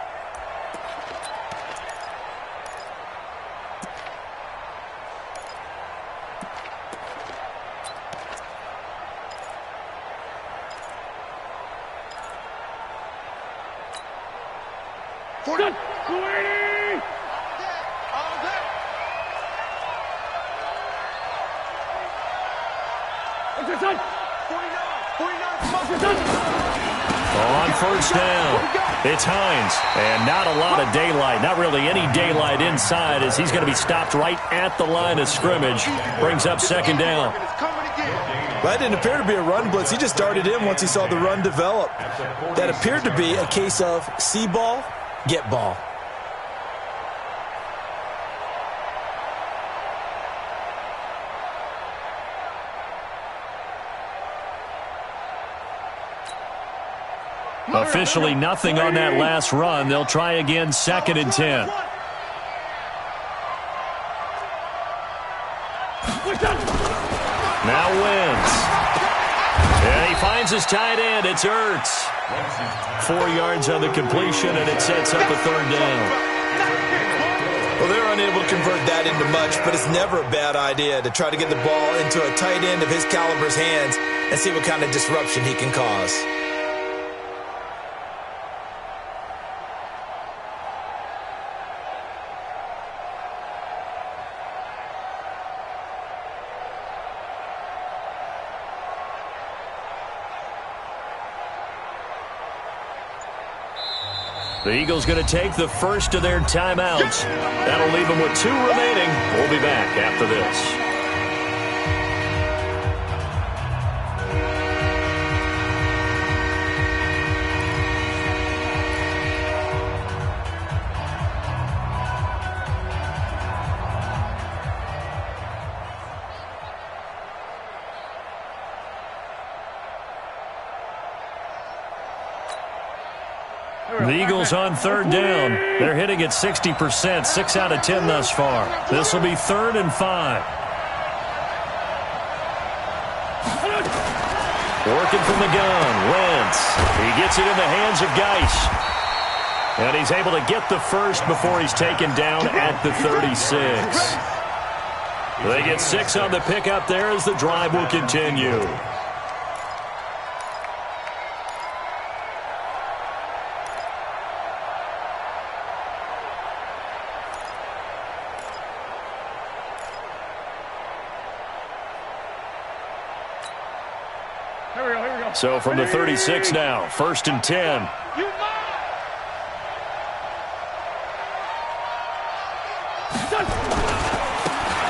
On 1st down, it's Hines, and not a lot of daylight, not really any daylight inside as he's going to be stopped right at the line of scrimmage. Brings up 2nd down. That didn't appear to be a run blitz. He just darted in once he saw the run develop. That appeared to be a case of see ball, get ball. Officially nothing on that last run. They'll try again 2nd and 10. Now Wentz. And he finds his tight end. It's Ertz. 4 yards on the completion, and it sets up a 3rd down. Well, they're unable to convert that into much, but it's never a bad idea to try to get the ball into a tight end of his caliber's hands and see what kind of disruption he can cause. The Eagles going to take the first of their timeouts. That'll leave them with 2 remaining. We'll be back after this. The Eagles on 3rd down. They're hitting at 60%, 6 out of 10 thus far. This will be 3rd and 5. Working from the gun, Wentz. He gets it in the hands of Geis. And he's able to get the first before he's taken down at the 36. They get 6 on the pickup there as the drive will continue. So from the 36 now, 1st and 10.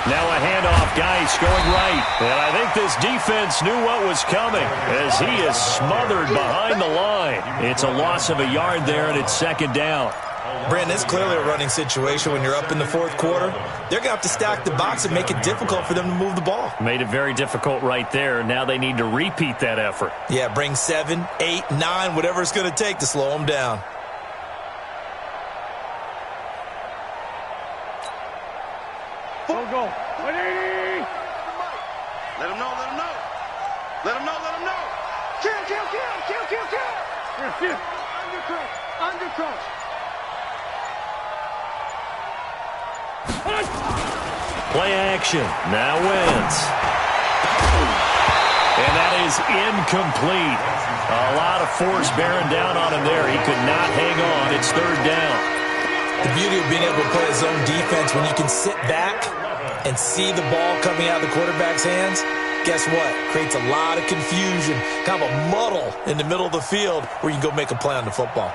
Now a handoff, Geis going right. And I think this defense knew what was coming as he is smothered behind the line. It's a loss of a yard there, and it's 2nd down. Brandon, it's clearly a running situation when you're up in the 4th quarter. They're going to have to stack the box and make it difficult for them to move the ball. Made it very difficult right there. Now they need to repeat that effort. Yeah, bring 7, 8, 9, whatever it's going to take to slow them down. Go. 180. Let him know. Let him know. Kill. Undercross. Play action. Now Wentz. And that is incomplete. A lot of force bearing down on him there. He could not hang on. It's 3rd down. The beauty of being able to play his own defense when you can sit back and see the ball coming out of the quarterback's hands, guess what? Creates a lot of confusion, kind of a muddle in the middle of the field where you can go make a play on the football.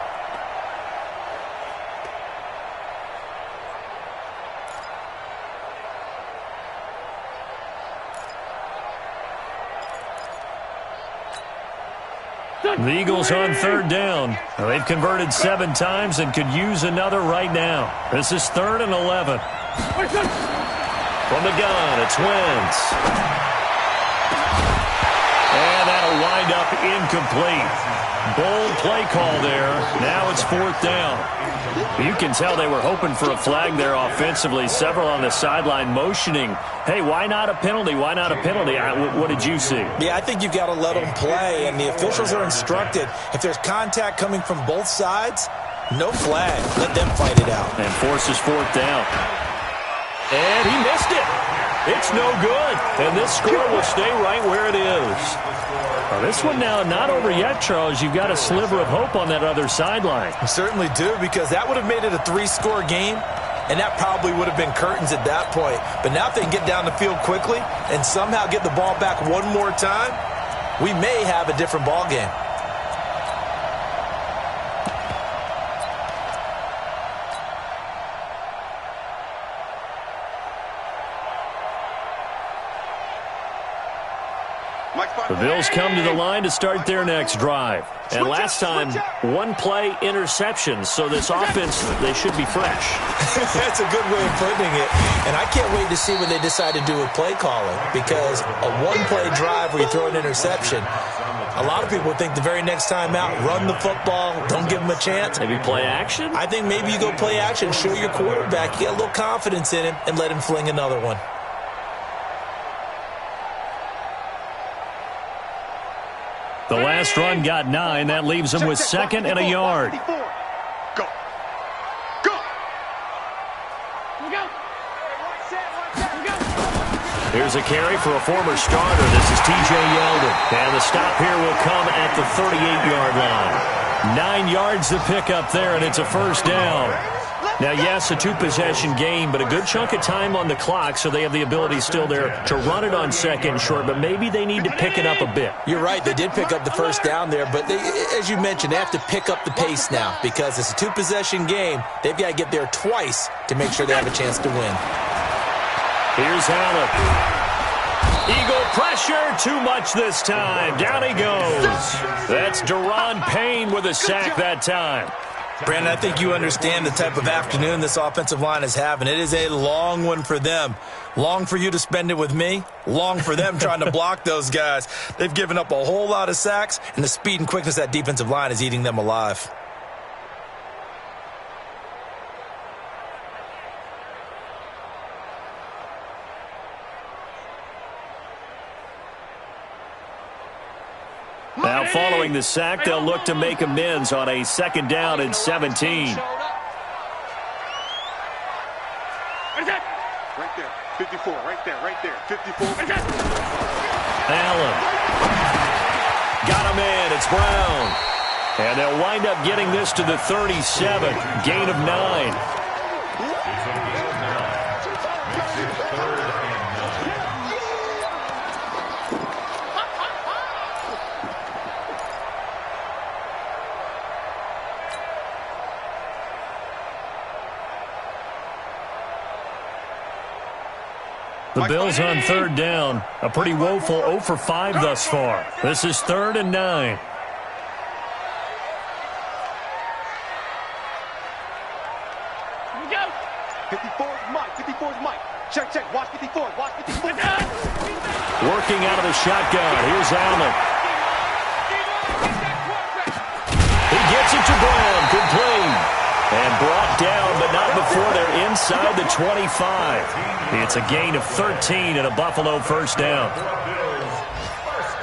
The Eagles on 3rd down. They've converted 7 times and could use another right now. This is 3rd and 11. From the gun, it's Wentz. And that'll wind up incomplete. Bold play call there. Now it's 4th down. You can tell they were hoping for a flag there offensively. Several on the sideline motioning, hey, why not a penalty? Why not a penalty? What did you see? Yeah, I think you've got to let them play, and the officials are instructed. If there's contact coming from both sides, no flag. Let them fight it out. And forces 4th down. And he missed it. It's no good. And this score will stay right where it is. Now, this one now not over yet, Charles. You've got a sliver of hope on that other sideline. I certainly do, because that would have made it a 3-score game, and that probably would have been curtains at that point. But now if they can get down the field quickly and somehow get the ball back one more time, we may have a different ball game. The Bills come to the line to start their next drive. And last time, 1-play interception. So this offense, they should be fresh. That's a good way of putting it. And I can't wait to see what they decide to do with play calling, because a 1-play drive where you throw an interception, a lot of people think the very next time out, run the football, don't give them a chance. Maybe play action? I think maybe you go play action, show your quarterback, you get a little confidence in him, and let him fling another one. The last run got 9. That leaves them with 2nd and a yard. Go. Here's a carry for a former starter. This is T.J. Yeldon. And the stop here will come at the 38-yard line. 9 yards to pick up there, and it's a 1st down. Now, yes, a 2-possession game, but a good chunk of time on the clock, so they have the ability still there to run it on 2nd and short, but maybe they need to pick it up a bit. You're right. They did pick up the 1st down there, but they, as you mentioned, they have to pick up the pace now because it's a 2-possession game. They've got to get there twice to make sure they have a chance to win. Here's Allen. Eagle pressure, too much this time. Down he goes. That's Daron Payne with a sack that time. Brandon, I think you understand the type of afternoon this offensive line is having. It is a long one for them. Long for you to spend it with me. Long for them trying to block those guys. They've given up a whole lot of sacks, and the speed and quickness of that defensive line is eating them alive. Now, following the sack, they'll look to make amends on a 2nd down and 17. Right there. 54. Right there. Right there. 54. Allen. Got him in. It's Brown. And they'll wind up getting this to the 37. Gain of 9. The Bills on third down. A pretty woeful 0 for 5 thus far. This is 3rd and 9. Here we go. 54 is Mike. 54 is Mike. Check, check. Watch 54. Watch 54. Working out of the shotgun. Here's Allen. He gets it to Brown. Complete. And brought down, but not before they're inside the 25. It's a gain of 13 and a Buffalo first down.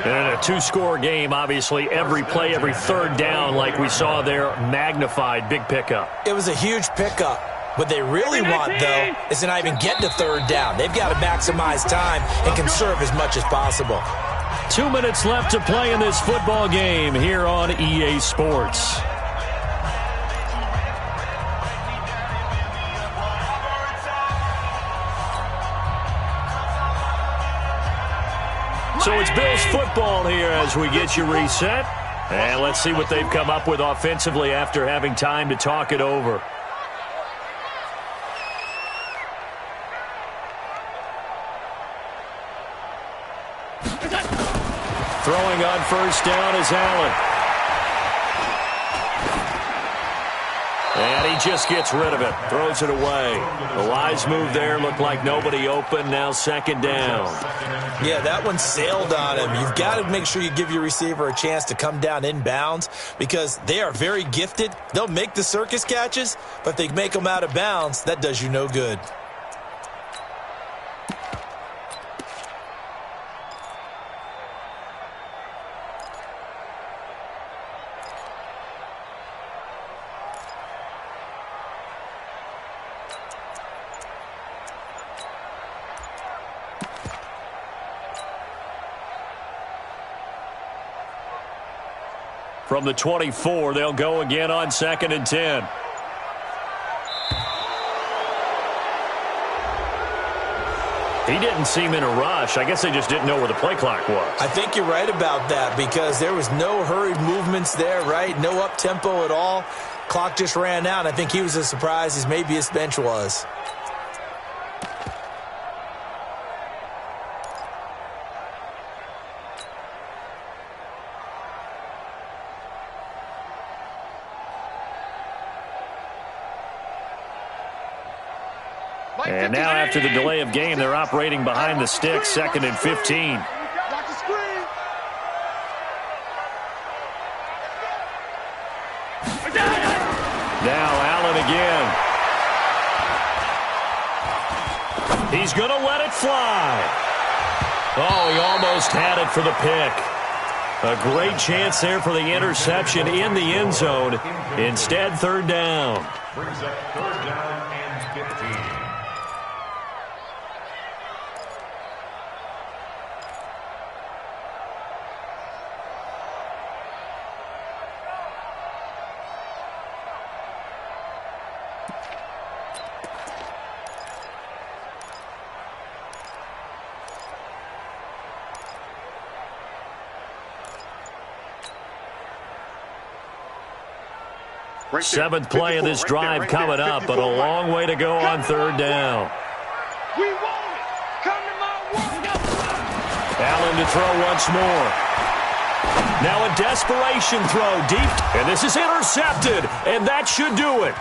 And a 2-score game, obviously, every play, every third down, like we saw there, magnified, big pickup. It was a huge pickup. What they really want, though, is to not even get to third down. They've got to maximize time and conserve as much as possible. 2 minutes left to play in this football game here on EA Sports. So it's Bills football here as we get you reset. And let's see what they've come up with offensively after having time to talk it over. Throwing on first down is Allen. And he just gets rid of it. Throws it away. The wise move there. Looked like nobody open. Now 2nd down. Yeah, that one sailed on him. You've got to make sure you give your receiver a chance to come down inbounds because they are very gifted. They'll make the circus catches, but if they make them out of bounds, that does you no good. From the 24, they'll go again on 2nd and 10. He didn't seem in a rush. I guess they just didn't know where the play clock was. I think you're right about that because there was no hurried movements there, right? No up-tempo at all. Clock just ran out. I think he was as surprised as maybe his bench was. And now after the delay of game, they're operating behind the sticks, 2nd and 15. Watch the screen. Now Allen again. He's going to let it fly. Oh, he almost had it for the pick. A great chance there for the interception in the end zone. Instead, 3rd down. Brings up 3rd down and 15. Right there. 7th play of this drive coming up, but a long way to go on 3rd down. We want it. Come to my work. Allen to throw once more. Now a desperation throw deep, and this is intercepted, and that should do it.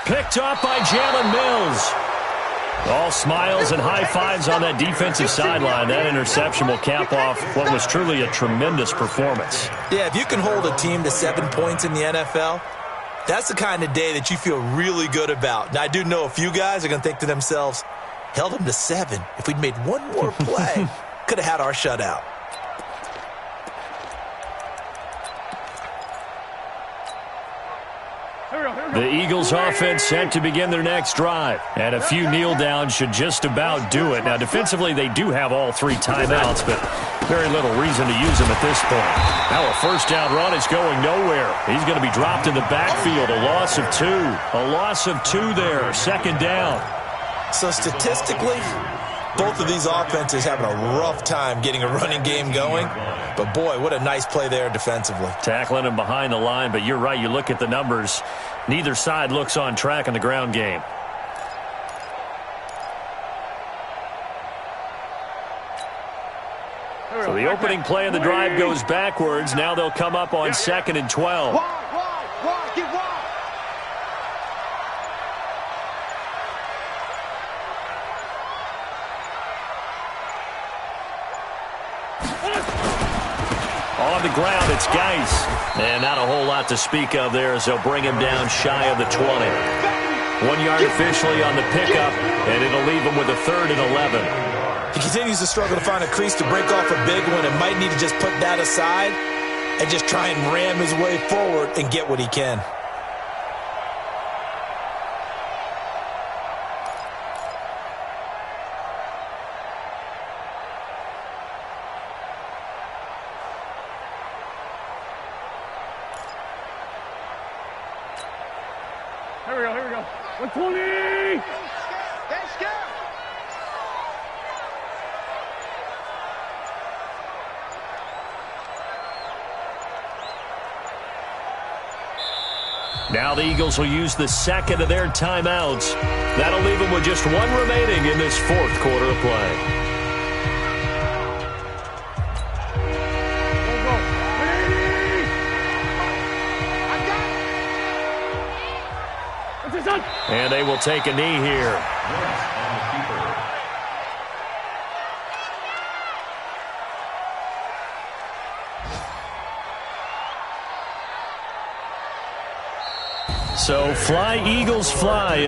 Picked up by Jalen Mills. All smiles and high fives on that defensive sideline. That interception will cap off what was truly a tremendous performance. Yeah, if you can hold a team to 7 points in the NFL, that's the kind of day that you feel really good about. Now, I do know a few guys are going to think to themselves, held them to 7. If we'd made one more play, could have had our shutout. Here we go. The Eagles offense set to begin their next drive. And a few kneel downs should just about do it. Now, defensively, they do have all 3 timeouts, but very little reason to use them at this point. Now a first down run is going nowhere. He's going to be dropped in the backfield. A loss of 2. A loss of 2 there. Second down. So statistically, both of these offenses having a rough time getting a running game going. But, boy, what a nice play there defensively. Tackling him behind the line, but you're right. You look at the numbers. Neither side looks on track in the ground game. So the opening play of the drive goes backwards. Now they'll come up on 2nd and 12. Get wide. On the ground, it's Geis. And not a whole lot to speak of there as they'll bring him down shy of the 20. 1 yard officially on the pickup, and it'll leave him with a 3rd and 11. He continues to struggle to find a crease to break off a big one and might need to just put that aside and just try and ram his way forward and get what he can. Here we go. 120! Let's go! Now the Eagles will use the 2nd of their timeouts. That'll leave them with just 1 remaining in this 4th quarter of play. And they will take a knee here. So fly, Eagles, fly.